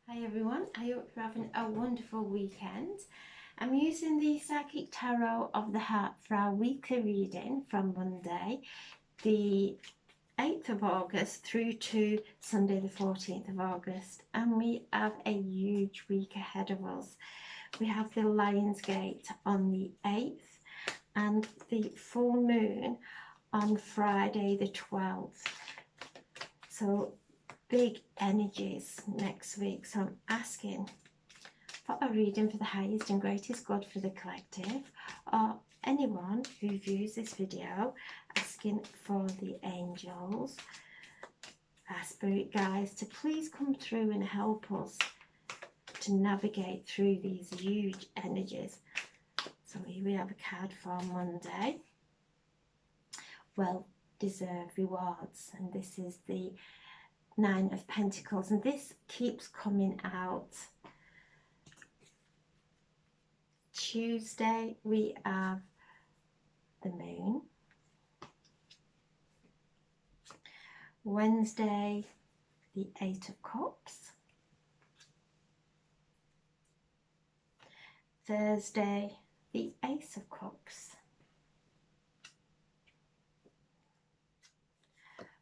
Hi everyone, I hope you're having a wonderful weekend. I'm using the Psychic Tarot of the Heart for our weekly reading from Monday, the 8th of August through to Sunday the 14th of August, and we have a huge week ahead of us. We have the Lion's Gate on the 8th and the full moon on Friday the 12th. So big energies next week. So I'm asking for a reading for the highest and greatest good for the collective, or anyone who views this video, asking for the angels, our spirit guides, to please come through and help us to navigate through these huge energies. So here we have a card for Monday. Well deserved rewards, and this is the Nine of Pentacles, and this keeps coming out. Tuesday we have the moon. Wednesday the Eight of Cups. Thursday the Ace of Cups.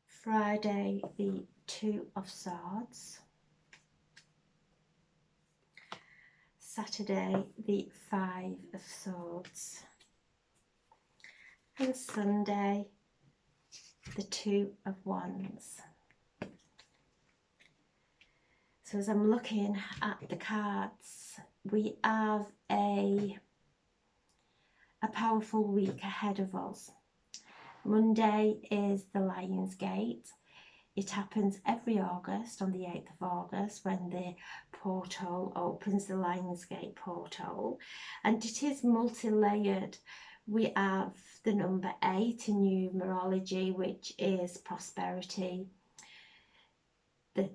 Friday the Two of Swords. Saturday the Five of Swords. And Sunday the Two of Wands. So as I'm looking at the cards, we have a powerful week ahead of us. Monday is the Lion's Gate. It happens every August on the 8th of August when the portal opens, the Lion's Gate portal, and it is multi-layered. We have the number 8 in numerology, which is prosperity.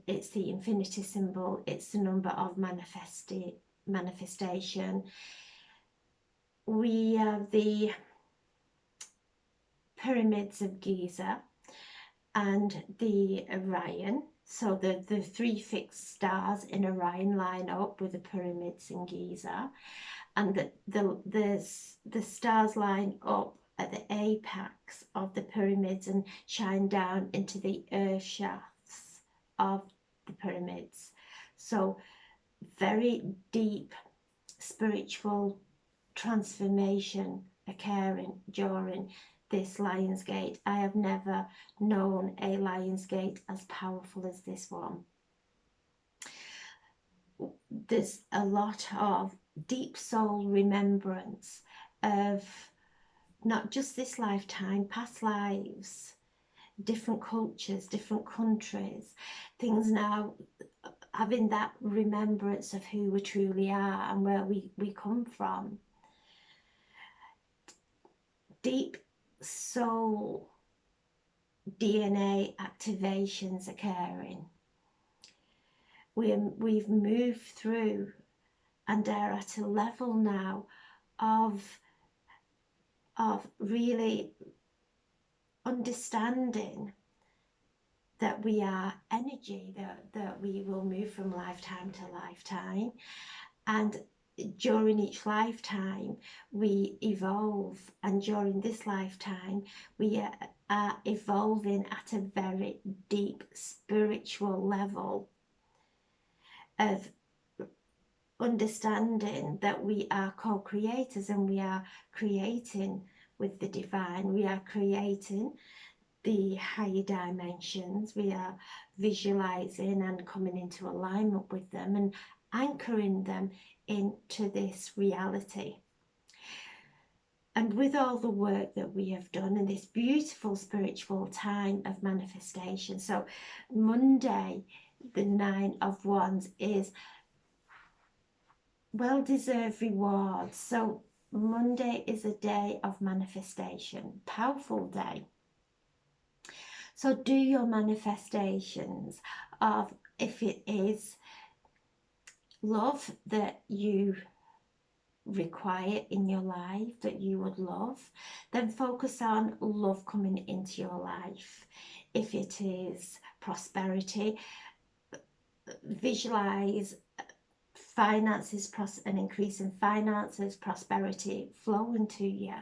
It's the infinity symbol. It's the number of manifestation. We have the pyramids of Giza and the Orion. So the three fixed stars in Orion line up with the pyramids in Giza, and the stars line up at the apex of the pyramids and shine down into the earth shafts of the pyramids. So very deep spiritual transformation occurring during this Lion's Gate. I have never known a Lion's Gate as powerful as this one. There's a lot of deep soul remembrance of not just this lifetime, past lives, different cultures, different countries, things now having that remembrance of who we truly are and where we come from. Deep soul DNA activations occurring. We've moved through and are at a level now of really understanding that we are energy, that we will move from lifetime to lifetime, and during each lifetime we evolve, and during this lifetime we are evolving at a very deep spiritual level of understanding that we are co-creators, and we are creating with the divine. We are creating the higher dimensions. We are visualizing and coming into alignment with them and anchoring them into this reality. And with all the work that we have done in this beautiful spiritual time of manifestation, so Monday the Nine of Wands is well-deserved rewards. So Monday is a day of manifestation, powerful day. So do your manifestations of, if it is love that you require in your life, that you would love, then focus on love coming into your life. If it is prosperity, visualize finances, an increase in finances, prosperity flowing to you.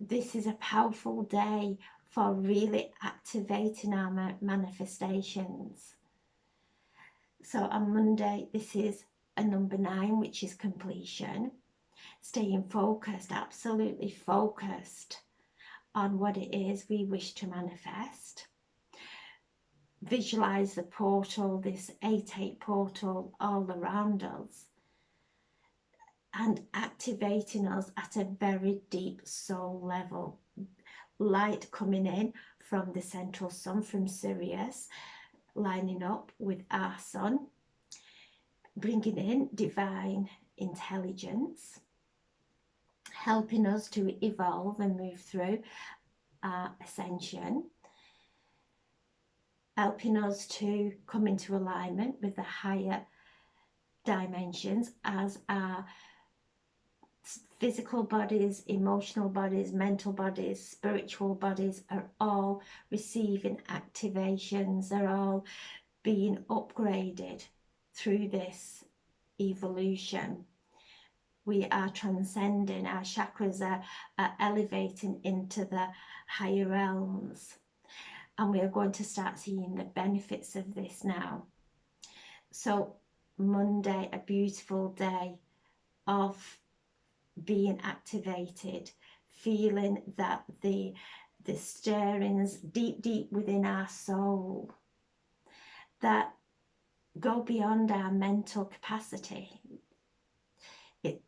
This is a powerful day for really activating our manifestations. So on Monday, this is a number 9, which is completion. Staying focused, absolutely focused on what it is we wish to manifest. Visualize the portal, this 8-8 portal all around us, and activating us at a very deep soul level. Light coming in from the central sun, from Sirius, lining up with our sun, bringing in divine intelligence, helping us to evolve and move through our ascension, helping us to come into alignment with the higher dimensions as our physical bodies, emotional bodies, mental bodies, spiritual bodies are all receiving activations, they're all being upgraded through this evolution. We are transcending, our chakras are elevating into the higher realms, and we are going to start seeing the benefits of this now. So Monday, a beautiful day of being activated, feeling that the stirrings deep within our soul that go beyond our mental capacity.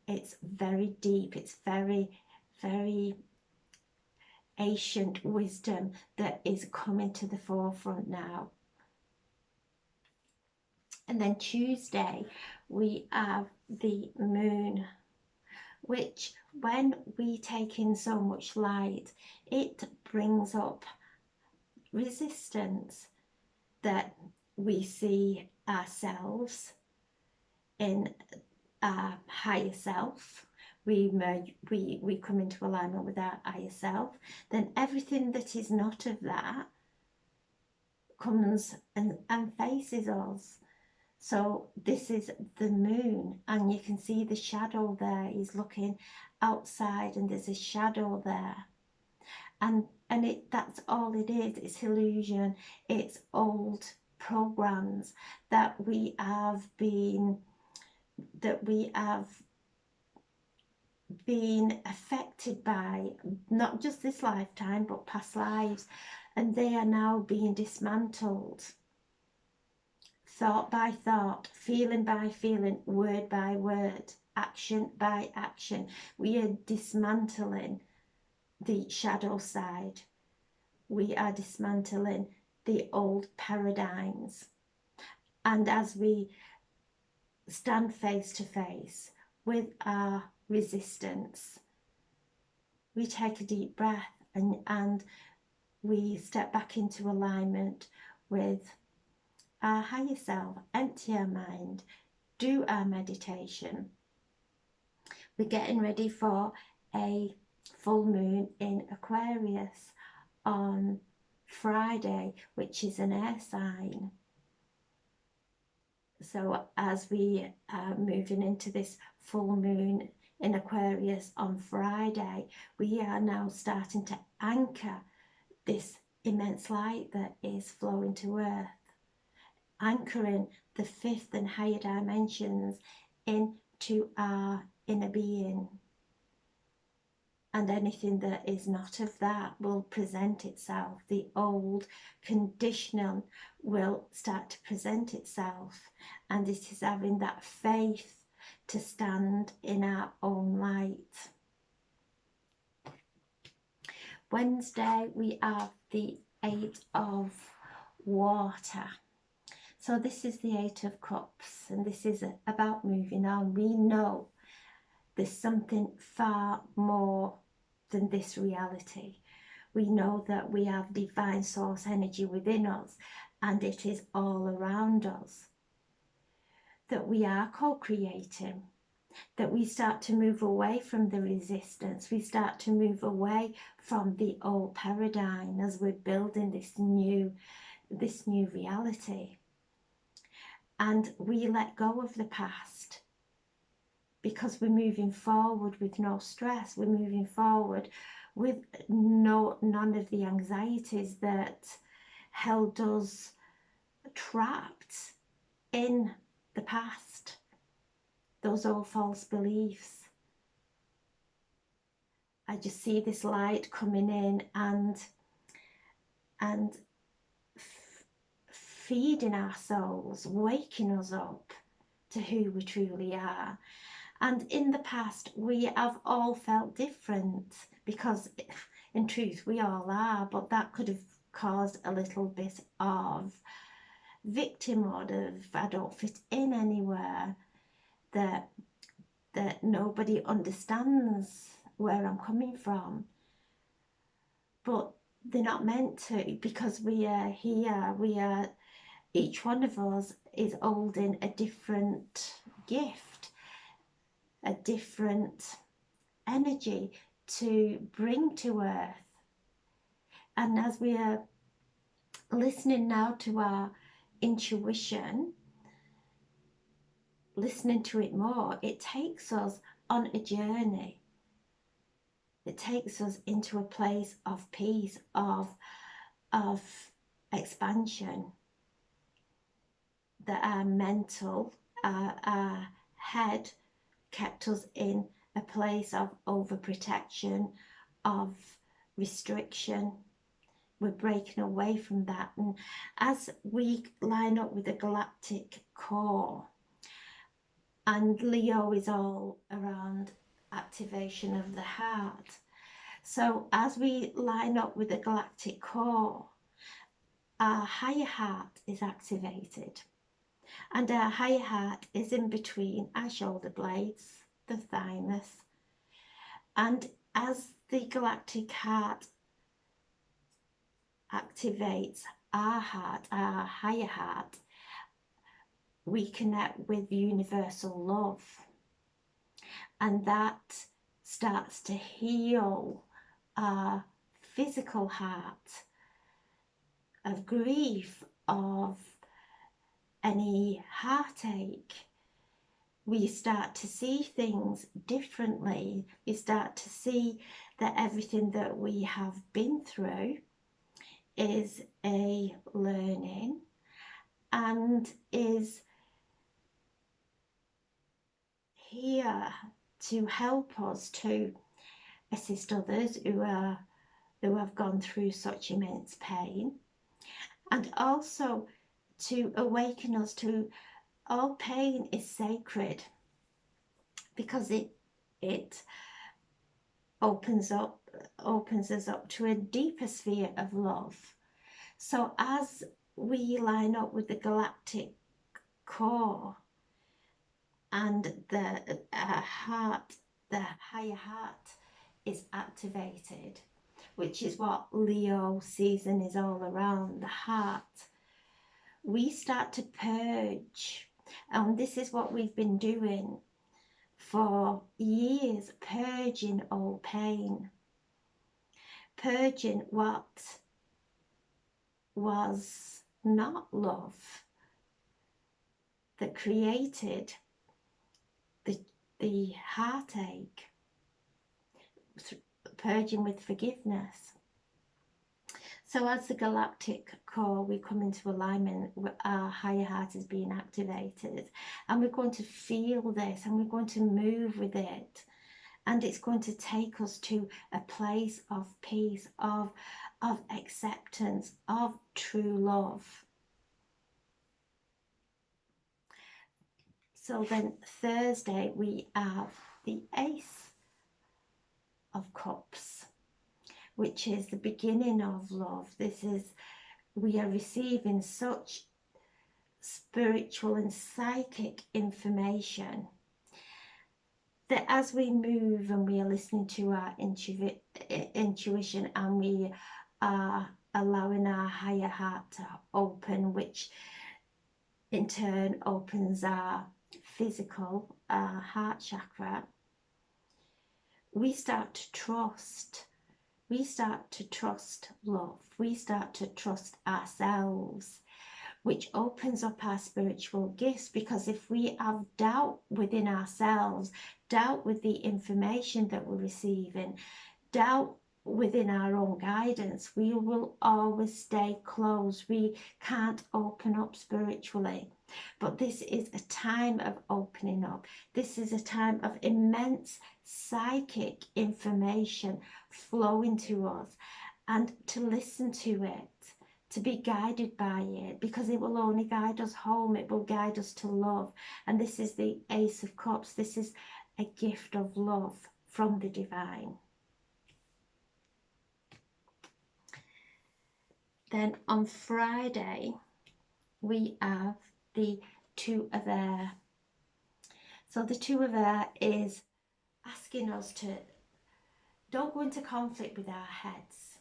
It's very deep, it's very ancient wisdom that is coming to the forefront now. And then Tuesday we have the moon, which when we take in so much light, it brings up resistance, that we see ourselves in our higher self. We come into alignment with our higher self. Then everything that is not of that comes and faces us. So this is the moon, and you can see the shadow there. He's looking outside and there's a shadow there, and that's all it is. It's illusion. It's old programs that we have been affected by, not just this lifetime but past lives, and they are now being dismantled. Thought by thought, feeling by feeling, word by word, action by action, we are dismantling the shadow side. We are dismantling the old paradigms. And as we stand face to face with our resistance, we take a deep breath and we step back into alignment with our higher self, empty our mind, do our meditation. We're getting ready for a full moon in Aquarius on Friday, which is an air sign. So as we are moving into this full moon in Aquarius on Friday, we are now starting to anchor this immense light that is flowing to Earth, anchoring the 5th and higher dimensions into our inner being. And anything that is not of that will present itself. The old conditioning will start to present itself, and it is having that faith to stand in our own light. Wednesday we have the 8 of water. So this is the 8 of Cups, and this is about moving on. We know there's something far more than this reality. We know that we have divine source energy within us, and it is all around us. That we are co-creating, that we start to move away from the resistance, we start to move away from the old paradigm as we're building this new this new reality. And we let go of the past because we're moving forward with no stress. We're moving forward with none of the anxieties that held us trapped in the past, those old false beliefs. I just see this light coming in and feeding our souls, waking us up to who we truly are. And in the past, we have all felt different because in truth, we all are, but that could have caused a little bit of victimhood of I don't fit in anywhere, that nobody understands where I'm coming from. But they're not meant to, because we are here, each one of us is holding a different gift, a different energy to bring to earth. And as we are listening now to our intuition, listening to it more, it takes us on a journey. It takes us into a place of peace, of expansion, that our mental, our head kept us in a place of overprotection, of restriction. We're breaking away from that. And as we line up with the galactic core, and Leo is all around activation of the heart. So as we line up with the galactic core, our higher heart is activated. And our higher heart is in between our shoulder blades, the thymus. And as the galactic heart activates our heart, our higher heart, we connect with universal love. And that starts to heal our physical heart of grief, of any heartache. We start to see things differently. We start to see that everything that we have been through is a learning and is here to help us to assist others who have gone through such immense pain, and also to awaken us to all pain is sacred, because it opens us up to a deeper sphere of love. So as we line up with the galactic core and the heart, the higher heart is activated, which is what Leo season is all around, the heart, we start to purge. And this is what we've been doing for years, purging all pain, purging what was not love, that created the heartache, purging with forgiveness. So as the galactic core, we come into alignment, our higher heart is being activated, and we're going to feel this, and we're going to move with it, and it's going to take us to a place of peace, of acceptance, of true love. So then Thursday we have the Ace of Cups, which is the beginning of love. We are receiving such spiritual and psychic information that as we move and we are listening to our intuition, and we are allowing our higher heart to open, which in turn opens our physical, heart chakra, we start to trust we start to trust love. We start to trust ourselves, which opens up our spiritual gifts. Because if we have doubt within ourselves, doubt with the information that we're receiving, doubt within our own guidance, we will always stay closed. We can't open up spiritually. But this is a time of opening up. This is a time of immense psychic information flowing to us, and to listen to it, to be guided by it, because it will only guide us home. It will guide us to love. And this is the Ace of Cups. This is a gift of love from the divine. Then on Friday, we have the Two of Air. So the Two of Air is asking us to don't go into conflict with our heads.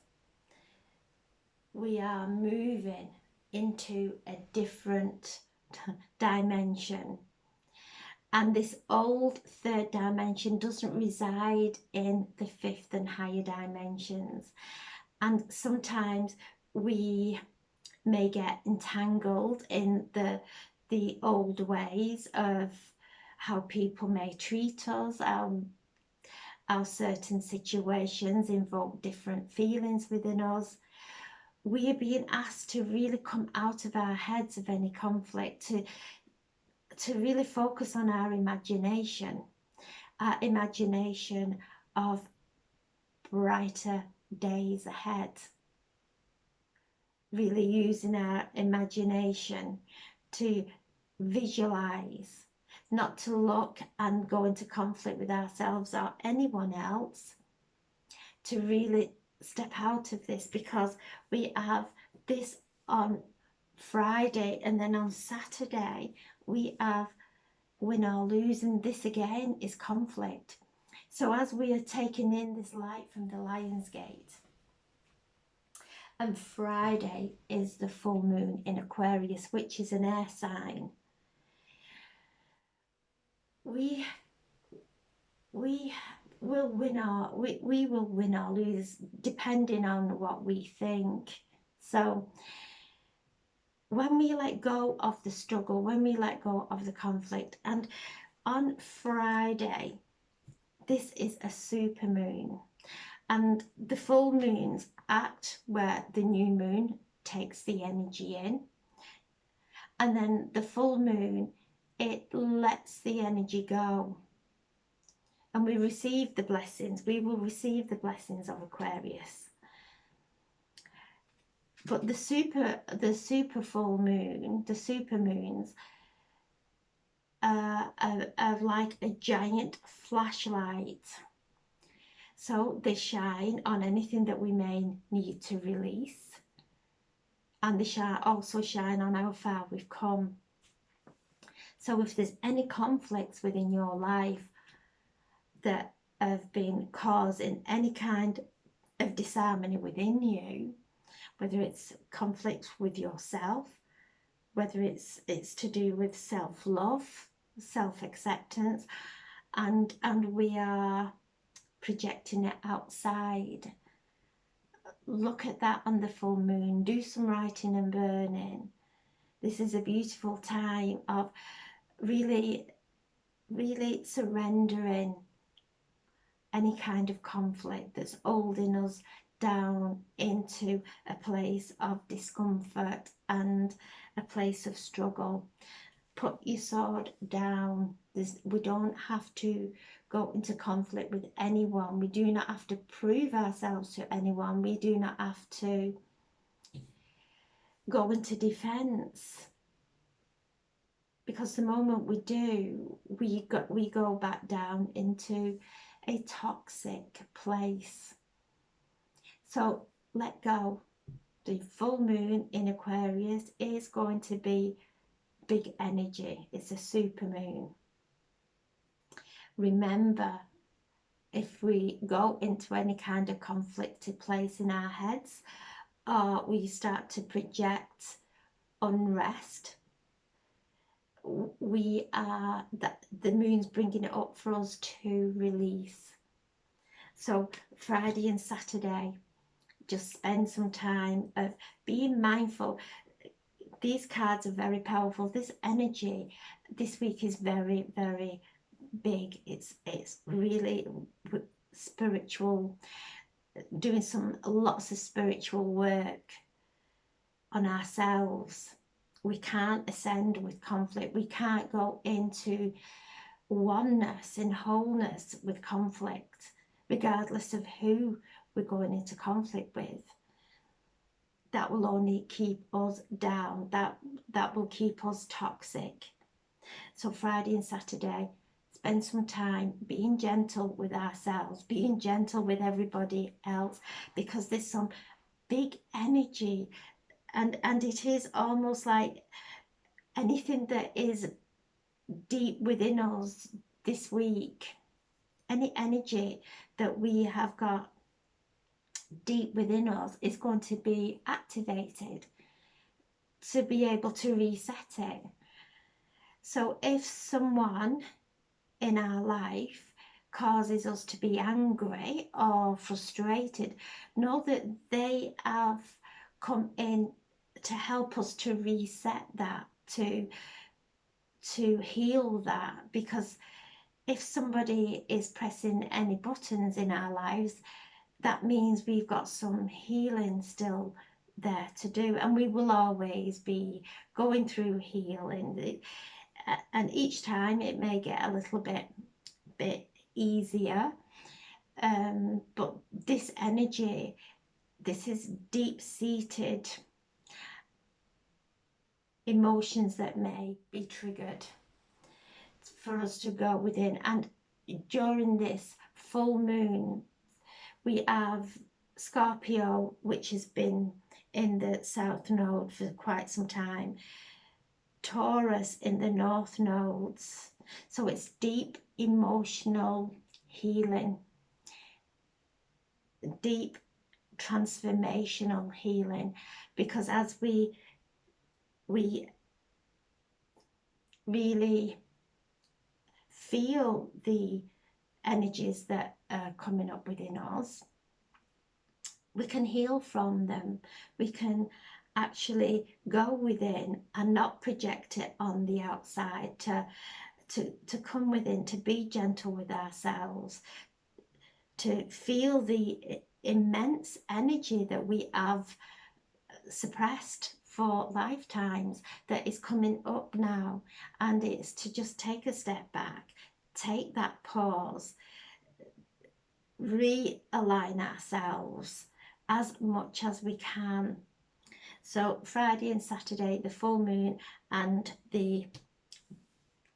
We are moving into a different dimension. And this old third dimension doesn't reside in the fifth and higher dimensions. And sometimes we may get entangled in the old ways of how people may treat us, how certain situations invoke different feelings within us. We are being asked to really come out of our heads of any conflict, to really focus on our imagination of brighter days ahead. Really using our imagination to visualize, not to look and go into conflict with ourselves or anyone else, to really step out of this, because we have this on Friday, and then on Saturday we have win or lose, and this again is conflict. So as we are taking in this light from the Lion's Gate, and Friday is the full moon in Aquarius, which is an air sign, we will win or lose depending on what we think. So when we let go of the struggle, when we let go of the conflict, and on Friday, this is a super moon, and the full moons act where the new moon takes the energy in, and then the full moon, it lets the energy go, and we receive the blessings. We will receive the blessings of Aquarius. But the super full moon, the super moons are like a giant flashlight. So they shine on anything that we may need to release, and they also shine on how far we've come. So if there's any conflicts within your life that have been causing any kind of disharmony within you, whether it's conflicts with yourself, whether it's to do with self-love, self-acceptance, and we are projecting it outside, look at that on the full moon. Do some writing and burning. This is a beautiful time of really surrendering any kind of conflict that's holding us down into a place of discomfort and a place of struggle. Put your sword down. We don't have to go into conflict with anyone. We do not have to prove ourselves to anyone. We do not have to go into defense, because the moment we do, we go back down into a toxic place. So let go. The full moon in Aquarius is going to be big energy. It's a super moon. Remember, if we go into any kind of conflicted place in our heads, or we start to project unrest, the moon's bringing it up for us to release. So Friday and Saturday, just spend some time of being mindful. These cards are very powerful. This energy this week is very, very big. It's really spiritual, doing lots of spiritual work on ourselves. We can't ascend with conflict. We can't go into oneness and wholeness with conflict, regardless of who we're going into conflict with. That will only keep us down. That will keep us toxic. So Friday and Saturday, spend some time being gentle with ourselves, being gentle with everybody else, because there's some big energy, and it is almost like anything that is deep within us this week, any energy that we have got deep within us is going to be activated to be able to reset it. So if someone in our life causes us to be angry or frustrated, know that they have come in to help us to reset that, to heal that. Because if somebody is pressing any buttons in our lives, that means we've got some healing still there to do, and we will always be going through healing, and each time it may get a little bit easier, but this energy, this is deep-seated emotions that may be triggered for us to go within. And during this full moon, we have Scorpio, which has been in the South Node for quite some time, Taurus in the North Nodes. So it's deep emotional healing, deep transformational healing, because as we really feel the energies that are coming up within us, we can heal from them. We can actually go within and not project it on the outside, to come within, to be gentle with ourselves, to feel the immense energy that we have suppressed for lifetimes that is coming up now. And it's to just take a step back, take that pause, realign ourselves as much as we can. So Friday and Saturday, the full moon, and the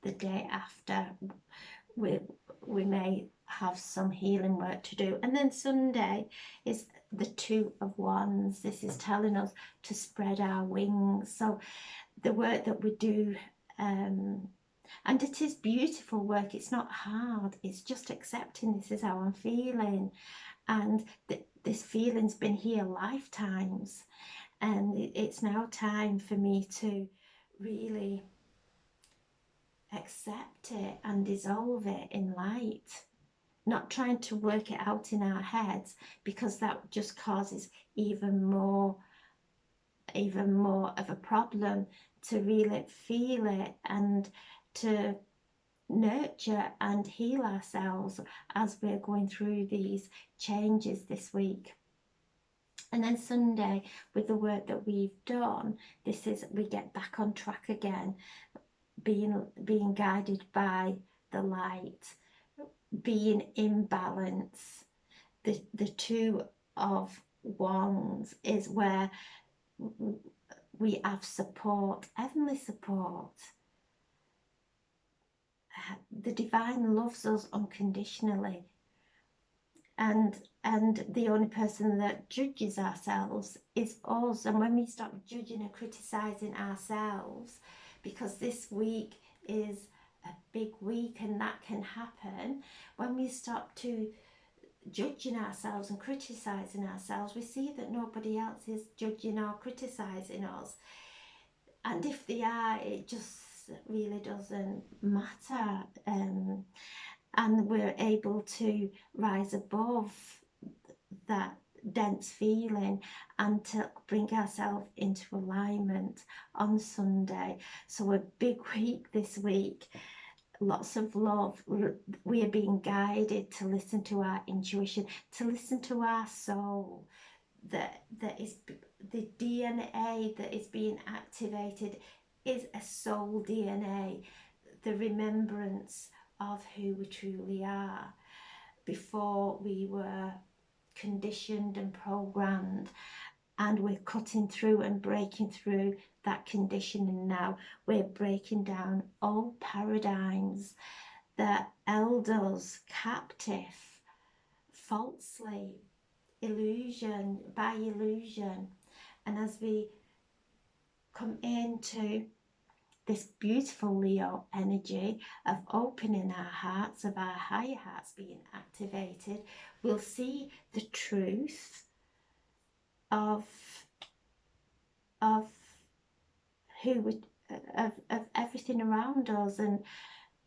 day after, we may have some healing work to do. And then Sunday is the Two of Wands. This is telling us to spread our wings. So the work that we do, and it is beautiful work, it's not hard, it's just accepting this is how I'm feeling, and this feeling's been here lifetimes, and it's now time for me to really accept it and dissolve it in light, not trying to work it out in our heads, because that just causes even more of a problem. To really feel it and to nurture and heal ourselves as we're going through these changes this week. And then Sunday, with the work that we've done, this is, we get back on track again, being guided by the light, being in balance. The Two of Wands is where we have support, heavenly support. The divine loves us unconditionally, and the only person that judges ourselves is us. And when we stop judging and criticizing ourselves, because this week is a big week and that can happen, when we stop to judging ourselves and criticizing ourselves, we see that nobody else is judging or criticizing us. And if they are, it just really doesn't matter. and we're able to rise above that dense feeling and to bring ourselves into alignment on Sunday. So a big week this week, lots of love. We are being guided to listen to our intuition, to listen to our soul. That is the DNA that is being activated is a soul DNA, the remembrance of who we truly are before we were conditioned and programmed, and we're cutting through and breaking through that conditioning now. We're breaking down old paradigms that held us captive falsely, illusion by illusion. And as we come into this beautiful Leo energy of opening our hearts, of our higher hearts being activated, we'll see the truth of who we, of everything around us,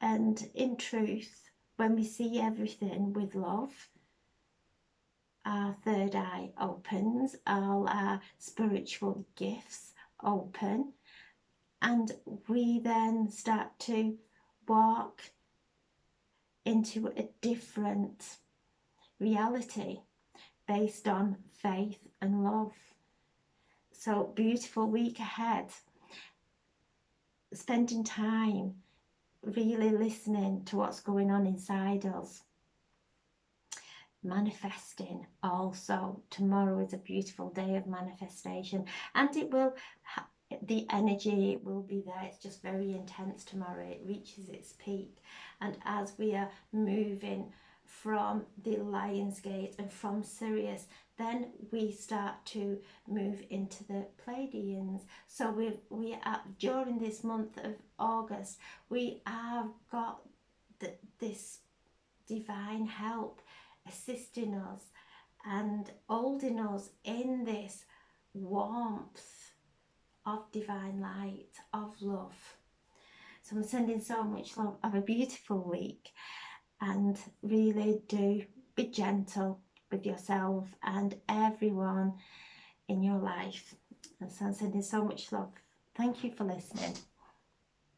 and in truth, when we see everything with love, our third eye opens, all our spiritual gifts open, and we then start to walk into a different reality based on faith and love. So beautiful week ahead, spending time really listening to what's going on inside us, manifesting. Also, tomorrow is a beautiful day of manifestation, and it will the energy will be there. It's just very intense tomorrow. It reaches its peak, and as we are moving from the Lion's Gate and from Sirius, then we start to move into the Pleiadians. So we are, during this month of August, we have got this divine help assisting us and holding us in this warmth of divine light, of love. So I'm sending so much love. Have a beautiful week, and really do be gentle with yourself and everyone in your life. And so I'm sending so much love. Thank you for listening.